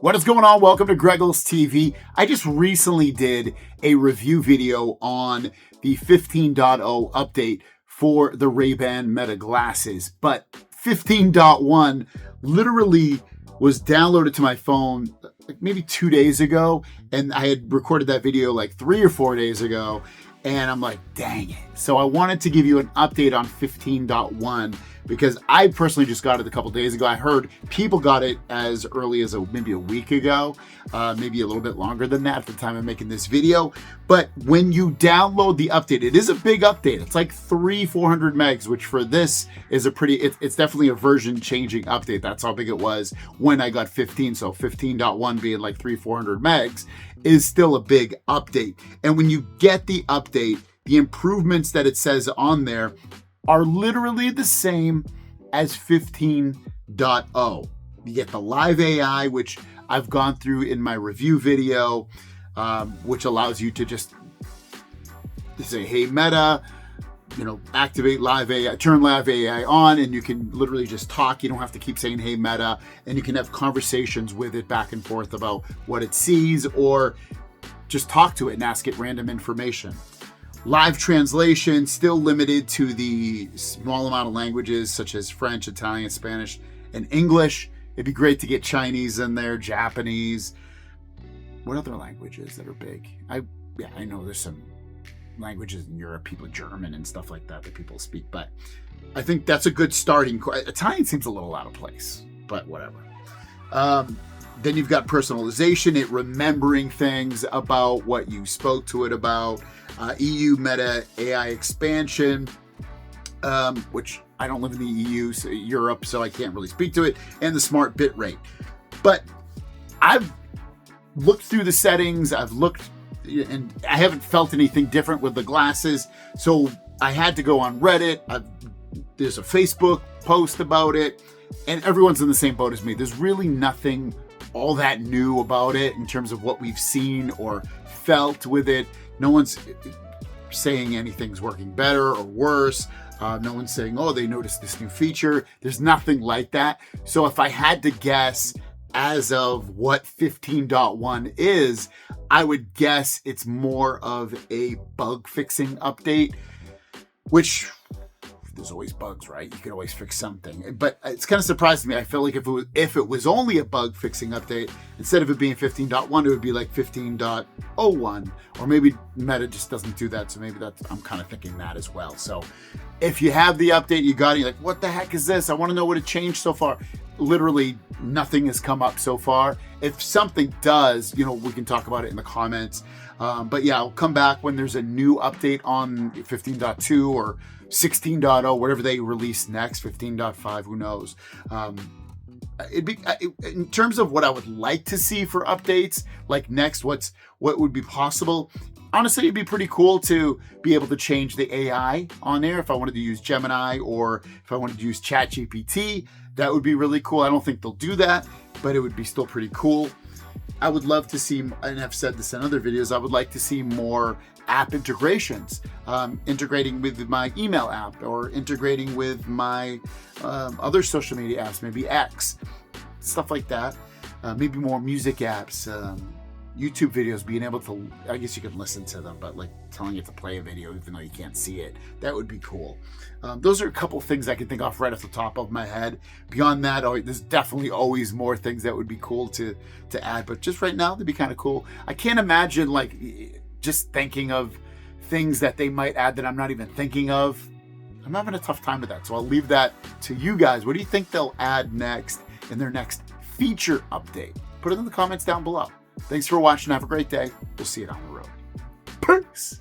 What is going on? Welcome to Greggles TV. I just recently did a review video on the 15.0 update for the Ray-Ban Meta glasses, but 15.1 literally was downloaded to my phone like maybe 2 days ago, and I had recorded that video like 3 or 4 days ago, and I'm like, dang it. So I wanted to give you an update on 15.1 because I personally just got it a couple days ago. I heard people got it as early as maybe a week ago, maybe a little bit longer than that at the time of making this video. But when you download the update, it is a big update. It's like 400 megs, which for this is a pretty, it's definitely a version changing update. That's how big it was when I got 15. So 15.1 being like 400 megs is still a big update. And when you get the update, the improvements that it says on there are literally the same as 15.0. You get the live AI, which I've gone through in my review video, which allows you to just say, hey, Meta, activate live AI, turn live AI on, and you can literally just talk. You don't have to keep saying, hey, Meta, and you can have conversations with it back and forth about what it sees, or just talk to it and ask it random information. Live translation, still limited to the small amount of languages such as French, Italian, Spanish, and English. It'd be great to get Chinese in there, Japanese. What other languages that are big? I know there's some languages in Europe, people German and stuff like that people speak, but I think that's a good starting. Italian seems a little out of place, but whatever. Then you've got personalization, it remembering things about what you spoke to it about. EU Meta AI expansion, which I don't live in the EU, so Europe, so I can't really speak to it, and the smart bit rate. But I've looked through the settings, I've looked, and I haven't felt anything different with the glasses, so I had to go on Reddit. There's a Facebook post about it, and everyone's in the same boat as me. There's really nothing all that new about it in terms of what we've seen or felt with it. No one's saying anything's working better or worse. No one's saying, oh, they noticed this new feature. There's nothing like that. So if I had to guess as of what 15.1 is, I would guess it's more of a bug fixing update, which there's always bugs, right? You can always fix something. But it's kind of surprised me. I feel like if it was only a bug fixing update, instead of it being 15.1, it would be like 15.01. Or maybe Meta just doesn't do that. So maybe I'm kind of thinking that as well. So if you have the update, you got it, you're like, what the heck is this? I want to know what it changed so far. Literally nothing has come up so far. If something does, we can talk about it in the comments. But yeah, I'll come back when there's a new update on 15.2 or 16.0, whatever they release next, 15.5, who knows. In terms of what I would like to see for updates, like next, what would be possible. Honestly, it'd be pretty cool to be able to change the AI on there. If I wanted to use Gemini or if I wanted to use ChatGPT, that would be really cool. I don't think they'll do that, but it would be still pretty cool. I would love to see, and I've said this in other videos, I would like to see more app integrations, integrating with my email app or integrating with my other social media apps, maybe X, stuff like that. Maybe more music apps, YouTube videos, being able to, I guess you can listen to them, but like telling it to play a video even though you can't see it, that would be cool. Those are a couple things I can think off right off the top of my head. Beyond that, there's definitely always more things that would be cool to add, but just right now, they'd be kind of cool. I can't imagine like just thinking of things that they might add that I'm not even thinking of. I'm having a tough time with that, so I'll leave that to you guys. What do you think they'll add next in their next feature update? Put it in the comments down below. Thanks for watching. Have a great day. We'll see you down the road. Peace.